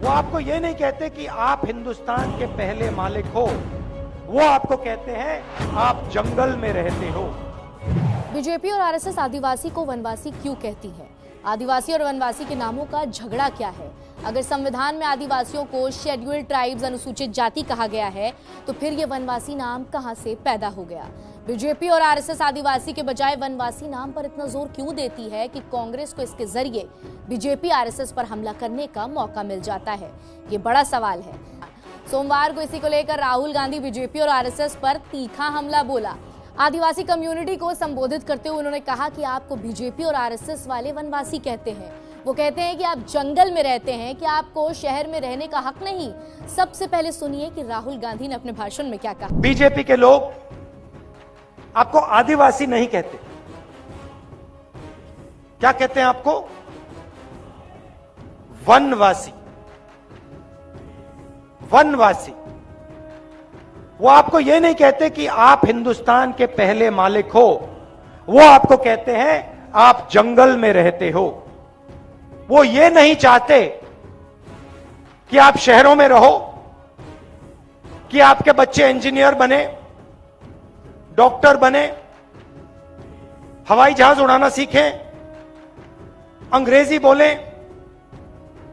वो आपको ये नहीं कहते कि आप हिंदुस्तान के पहले मालिक हो, वो आपको कहते हैं आप जंगल में रहते हो। बीजेपी और आरएसएस आदिवासी को वनवासी क्यों कहती है? आदिवासी और वनवासी के नामों का झगड़ा क्या है? अगर संविधान में आदिवासियों को शेड्यूल्ड ट्राइब्स अनुसूचित जाति कहा गया है, तो फिर ये वनवासी नाम कहां से पैदा हो गया? बीजेपी और आरएसएस आदिवासी के बजाय वनवासी नाम पर इतना जोर क्यों देती है कि कांग्रेस को इसके जरिए बीजेपी आरएसएस पर हमला करने का मौका मिल जाता है? ये बड़ा सवाल है। सोमवार को इसी को लेकर राहुल गांधी बीजेपी और आरएसएस पर तीखा हमला बोला। आदिवासी कम्युनिटी को संबोधित करते हुए उन्होंने कहा कि आपको बीजेपी और आरएसएस वाले वनवासी कहते हैं। वो कहते हैं कि आप जंगल में रहते हैं, कि आपको शहर में रहने का हक नहीं। सबसे पहले सुनिए कि राहुल गांधी ने अपने भाषण में क्या कहा। बीजेपी के लोग आपको आदिवासी नहीं कहते, क्या कहते हैं आपको? वनवासी। वनवासी। वो आपको यह नहीं कहते कि आप हिंदुस्तान के पहले मालिक हो, वो आपको कहते हैं आप जंगल में रहते हो। वो ये नहीं चाहते कि आप शहरों में रहो, कि आपके बच्चे इंजीनियर बने, डॉक्टर बने, हवाई जहाज उड़ाना सीखें, अंग्रेजी बोलें।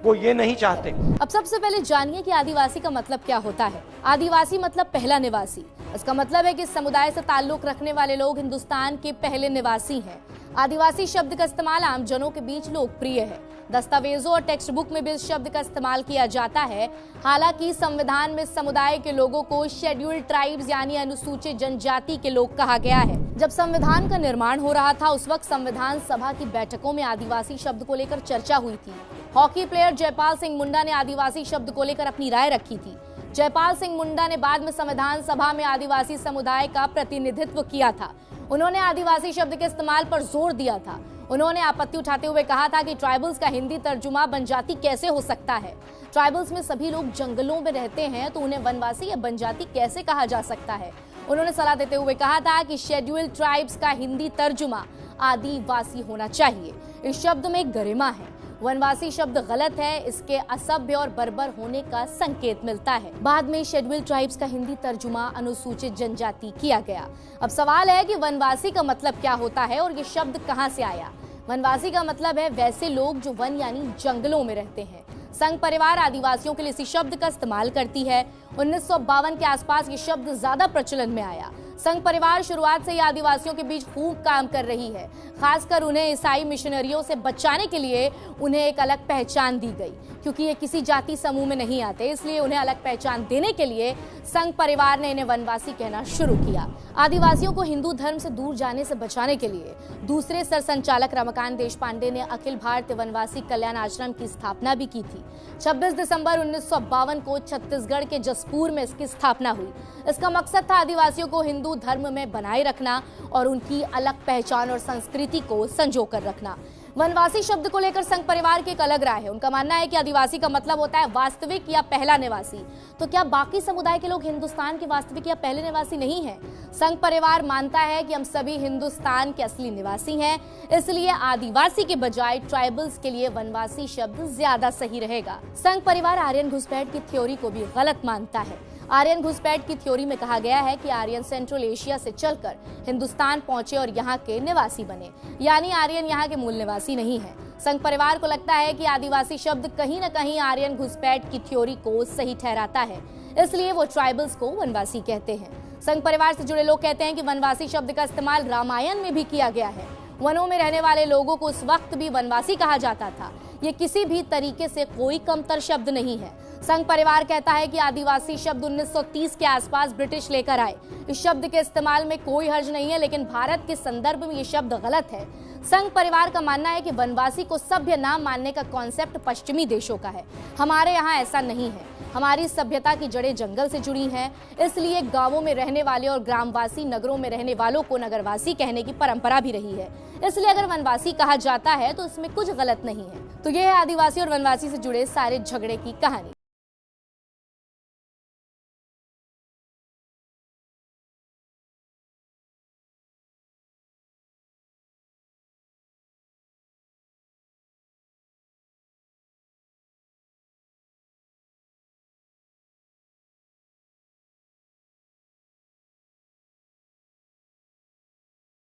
वो ये नहीं चाहते। अब सबसे पहले जानिए कि आदिवासी का मतलब क्या होता है। आदिवासी मतलब पहला निवासी। इसका मतलब है कि इस समुदाय से ताल्लुक रखने वाले लोग हिंदुस्तान के पहले निवासी हैं। आदिवासी शब्द का इस्तेमाल आम जनों के बीच लोकप्रिय है। दस्तावेजों और टेक्स्ट बुक में भी इस शब्द का इस्तेमाल किया जाता है। हालांकि संविधान में समुदाय के लोगों को शेड्यूल्ड ट्राइब्स यानी अनुसूचित जनजाति के लोग कहा गया है। जब संविधान का निर्माण हो रहा था, उस वक्त संविधान सभा की बैठकों में आदिवासी शब्द को लेकर चर्चा हुई थी। हॉकी प्लेयर जयपाल सिंह मुंडा ने आदिवासी शब्द को लेकर अपनी राय रखी थी। जयपाल सिंह मुंडा ने बाद में संविधान सभा में आदिवासी समुदाय का प्रतिनिधित्व किया था। उन्होंने आदिवासी शब्द के इस्तेमाल पर जोर दिया था। उन्होंने आपत्ति उठाते हुए कहा था कि ट्राइबल्स का हिंदी तर्जुमा बनजाति कैसे हो सकता है? ट्राइबल्स में सभी लोग जंगलों में रहते हैं, तो उन्हें वनवासी या बनजाति कैसे कहा जा सकता है? उन्होंने सलाह देते हुए कहा था कि शेड्यूल्ड ट्राइब्स का हिंदी तर्जुमा आदिवासी होना चाहिए। इस शब्द में गरिमा है। वनवासी शब्द गलत है, इसके असभ्य और बर्बर होने का संकेत मिलता है। बाद में शेड्यूल्ड ट्राइब्स का हिंदी तर्जुमा अनुसूचित जनजाति किया गया। अब सवाल है कि वनवासी का मतलब क्या होता है और ये शब्द कहां से आया? वनवासी का मतलब है वैसे लोग जो वन यानी जंगलों में रहते हैं। संघ परिवार आदिवासियों के लिए इसी शब्द का इस्तेमाल करती है। 1952 के आसपास ये शब्द ज्यादा प्रचलन में आया। संघ परिवार शुरुआत से ही आदिवासियों के बीच खूब काम कर रही है। खासकर उन्हें ईसाई मिशनरियों से बचाने के लिए उन्हें एक अलग पहचान दी गई, क्योंकि ये किसी जाति समूह में नहीं आते, इसलिए उन्हें अलग पहचान देने के लिए संघ परिवार ने इन्हें वनवासी कहना शुरू किया। आदिवासियों को हिंदू धर्म से दूर जाने से बचाने के लिए दूसरे सरसंचालक रमाकांत देशपांडे ने अखिल भारतीय वनवासी कल्याण आश्रम की स्थापना भी की थी। 26 दिसंबर 1952 को छत्तीसगढ़ के जसपुर में इसकी स्थापना हुई। इसका मकसद था आदिवासियों को हिंदू धर्म में बनाए रखना और उनकी अलग पहचान और संस्कृति को संजो कर रखना। वनवासी शब्द को लेकर संघ परिवार की एक अलग राय है। उनका मानना है कि आदिवासी का मतलब होता है वास्तविक या पहला निवासी। तो क्या बाकी समुदाय के लोग हिंदुस्तान के वास्तविक या पहले निवासी नहीं हैं? संघ परिवार मानता है कि हम सभी हिंदुस्तान के असली निवासी हैं, इसलिए आदिवासी के बजाय ट्राइबल्स के लिए वनवासी शब्द ज्यादा सही रहेगा। संघ परिवार आर्यन घुसपैठ की थ्योरी को भी गलत मानता है। आर्यन घुसपैठ की थ्योरी में कहा गया है कि आर्यन सेंट्रल एशिया से चलकर हिंदुस्तान पहुंचे और यहाँ के निवासी बने, यानी आर्यन यहाँ के मूल निवासी नहीं है। संघ परिवार को लगता है कि आदिवासी शब्द कहीं न कहीं आर्यन घुसपैठ की थ्योरी को सही ठहराता है, इसलिए वो ट्राइबल्स को वनवासी कहते हैं। संघ परिवार से जुड़े लोग कहते हैं कि वनवासी शब्द का इस्तेमाल रामायण में भी किया गया है। वनों में रहने वाले लोगों को उस वक्त भी वनवासी कहा जाता था। ये किसी भी तरीके से कोई कमतर शब्द नहीं है। संघ परिवार कहता है कि आदिवासी शब्द 1930 के आसपास ब्रिटिश लेकर आए। इस शब्द के इस्तेमाल में कोई हर्ज नहीं है, लेकिन भारत के संदर्भ में ये शब्द गलत है। संघ परिवार का मानना है कि वनवासी को सभ्य नाम मानने का कॉन्सेप्ट पश्चिमी देशों का है। हमारे यहाँ ऐसा नहीं है। हमारी सभ्यता की जड़ें जंगल से जुड़ी हैं, इसलिए गांवों में रहने वाले और ग्रामवासी नगरों में रहने वालों को नगरवासी कहने की परंपरा भी रही है। इसलिए अगर वनवासी कहा जाता है तो इसमें कुछ गलत नहीं है। तो यह है आदिवासी और वनवासी से जुड़े सारे झगड़े की कहानी।